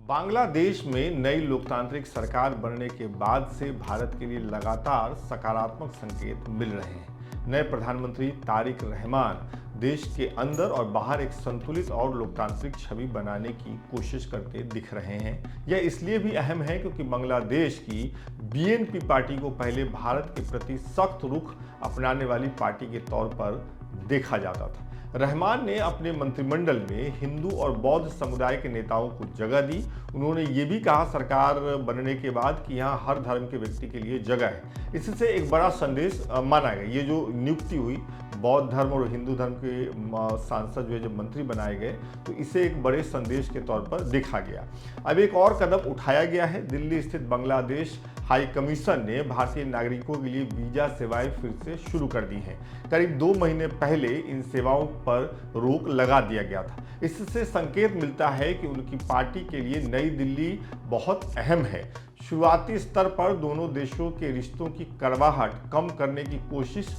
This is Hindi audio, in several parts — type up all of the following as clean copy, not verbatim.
बांग्लादेश में नई लोकतांत्रिक सरकार बनने के बाद से भारत के लिए लगातार सकारात्मक संकेत मिल रहे हैं। नए प्रधानमंत्री तारिक रहमान देश के अंदर और बाहर एक संतुलित और लोकतांत्रिक छवि बनाने की कोशिश करते दिख रहे हैं। यह इसलिए भी अहम है क्योंकि बांग्लादेश की बीएनपी पार्टी को पहले भारत के प्रति सख्त रुख अपनाने वाली पार्टी के तौर पर देखा जाता था। रहमान ने अपने मंत्रिमंडल में हिंदू और बौद्ध समुदाय के नेताओं को जगह दी। उन्होंने ये भी कहा सरकार बनने के बाद कि यहाँ हर धर्म के व्यक्ति के लिए जगह है। इससे एक बड़ा संदेश माना गया। ये जो नियुक्ति हुई बौद्ध धर्म और हिंदू धर्म के सांसद जो है जब मंत्री बनाए गए तो इसे एक बड़े संदेश के तौर पर देखा गया। अब एक और कदम उठाया गया है। दिल्ली स्थित बांग्लादेश हाई कमीशन ने भारतीय नागरिकों के लिए वीजा सेवाएं फिर से शुरू कर दी हैं। करीब 2 महीने पहले इन सेवाओं पर रोक लगा दिया गया था। इससे संकेत मिलता है कि उनकी पार्टी के लिए नई दिल्ली बहुत अहम है। शुरुआती स्तर पर दोनों देशों के रिश्तों की कड़वाहट कम करने की कोशिश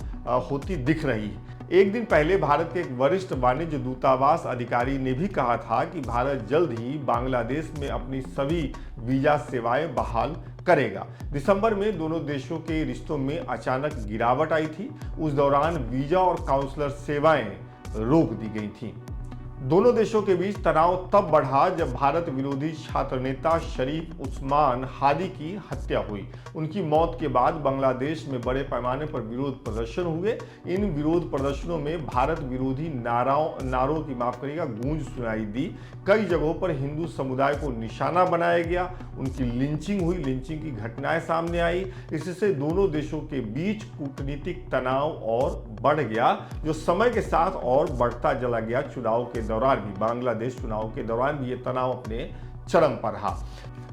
होती दिख रही है। एक दिन पहले भारत के एक वरिष्ठ वाणिज्य दूतावास अधिकारी ने भी कहा था कि भारत जल्द ही बांग्लादेश में अपनी सभी वीजा सेवाएं बहाल करेगा। दिसंबर में दोनों देशों के रिश्तों में अचानक गिरावट आई थी। उस दौरान वीजा और काउंसलर सेवाएं रोक दी गई थीं। दोनों देशों के बीच तनाव तब बढ़ा जब भारत विरोधी छात्र नेता शरीफ उस्मान हादी की हत्या हुई। उनकी मौत के बाद बांग्लादेश में बड़े पैमाने पर विरोध प्रदर्शन हुए। इन विरोध प्रदर्शनों में भारत विरोधी नारों की गूंज सुनाई दी। कई जगहों पर हिंदू समुदाय को निशाना बनाया गया। उनकी लिंचिंग हुई। लिंचिंग की घटनाएं सामने आई। इससे दोनों देशों के बीच कूटनीतिक तनाव और बढ़ गया, जो समय के साथ और बढ़ता चला गया। चुनाव के दौरान भी बांग्लादेश चुनाव के दौरान भी ये तनाव अपने चरम पर रहा।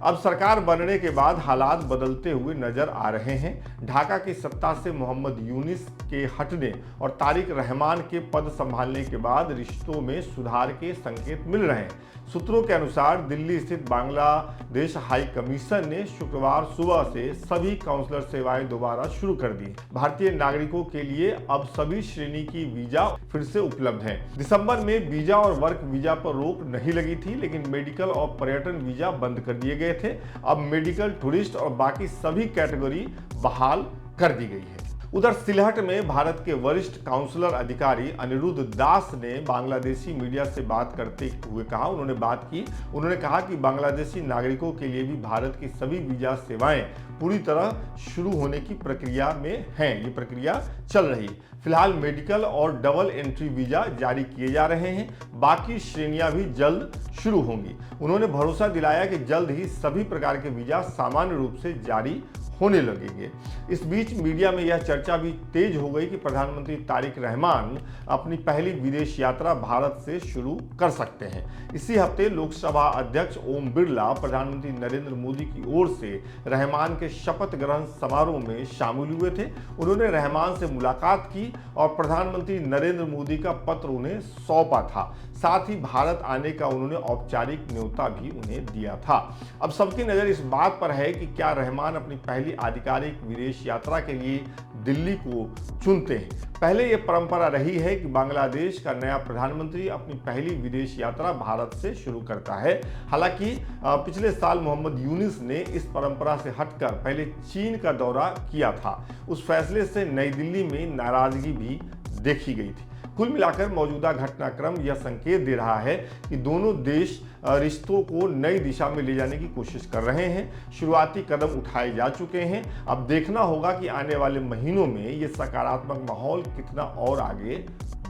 अब सरकार बनने के बाद हालात बदलते हुए नजर आ रहे हैं। ढाका की सत्ता से मोहम्मद यूनिस के हटने और तारिक रहमान के पद संभालने के बाद रिश्तों में सुधार के संकेत मिल रहे हैं। सूत्रों के अनुसार दिल्ली स्थित बांग्लादेश हाई कमीशन ने शुक्रवार सुबह से सभी काउंसलर सेवाएं दोबारा शुरू कर दी। भारतीय नागरिकों के लिए अब सभी श्रेणी की वीजा फिर से उपलब्ध हैं। दिसंबर में वीजा और वर्क वीजा पर रोक नहीं लगी थी, लेकिन मेडिकल और पर्यटन वीजा बंद कर दिए गए थे। अब मेडिकल, टूरिस्ट और बाकी सभी कैटेगरी बहाल कर दी गई है। उधर सिलहट में भारत के वरिष्ठ काउंसलर अधिकारी अनिरुद्ध दास ने बांग्लादेशी मीडिया से बात करते हुए कहा, उन्होंने कहा कि बांग्लादेशी नागरिकों के लिए भी भारत की सभी वीजा सेवाएं पूरी तरह शुरू होने की प्रक्रिया में हैं। ये प्रक्रिया चल रही है। फिलहाल मेडिकल और डबल एंट्री वीजा जारी किए जा रहे हैं। बाकी श्रेणियां भी जल्द शुरू होंगी। उन्होंने भरोसा दिलाया कि जल्द ही सभी प्रकार के वीजा सामान्य रूप से जारी होने लगेंगे। इस बीच मीडिया में यह चर्चा भी तेज हो गई कि प्रधानमंत्री तारिक रहमान अपनी पहली विदेश यात्रा भारत से शुरू कर सकते हैं। इसी हफ्ते लोकसभा अध्यक्ष ओम बिरला प्रधानमंत्री नरेंद्र मोदी की ओर से रहमान के शपथ ग्रहण समारोह में शामिल हुए थे। उन्होंने रहमान से मुलाकात की और प्रधानमंत्री नरेंद्र मोदी का पत्र उन्हें सौंपा था। साथ ही भारत आने का उन्होंने औपचारिक न्योता भी उन्हें दिया था। अब सबकी नजर इस बात पर है कि क्या रहमान अपनी पहली आधिकारिक विदेश यात्रा के लिए दिल्ली को चुनते हैं। पहले यह परंपरा रही है कि बांग्लादेश का नया प्रधानमंत्री अपनी पहली विदेश यात्रा भारत से शुरू करता है। हालांकि पिछले साल मोहम्मद यूनिस ने इस परंपरा से हटकर पहले चीन का दौरा किया था। उस फैसले से नई दिल्ली में नाराजगी भी देखी गई थी। कुल मिलाकर मौजूदा घटनाक्रम यह संकेत दे रहा है कि दोनों देश रिश्तों को नई दिशा में ले जाने की कोशिश कर रहे हैं। शुरुआती कदम उठाए जा चुके हैं। अब देखना होगा कि आने वाले महीनों में ये सकारात्मक माहौल कितना और आगे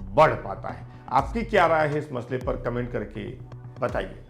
बढ़ पाता है। आपकी क्या राय है इस मसले पर कमेंट करके बताइए।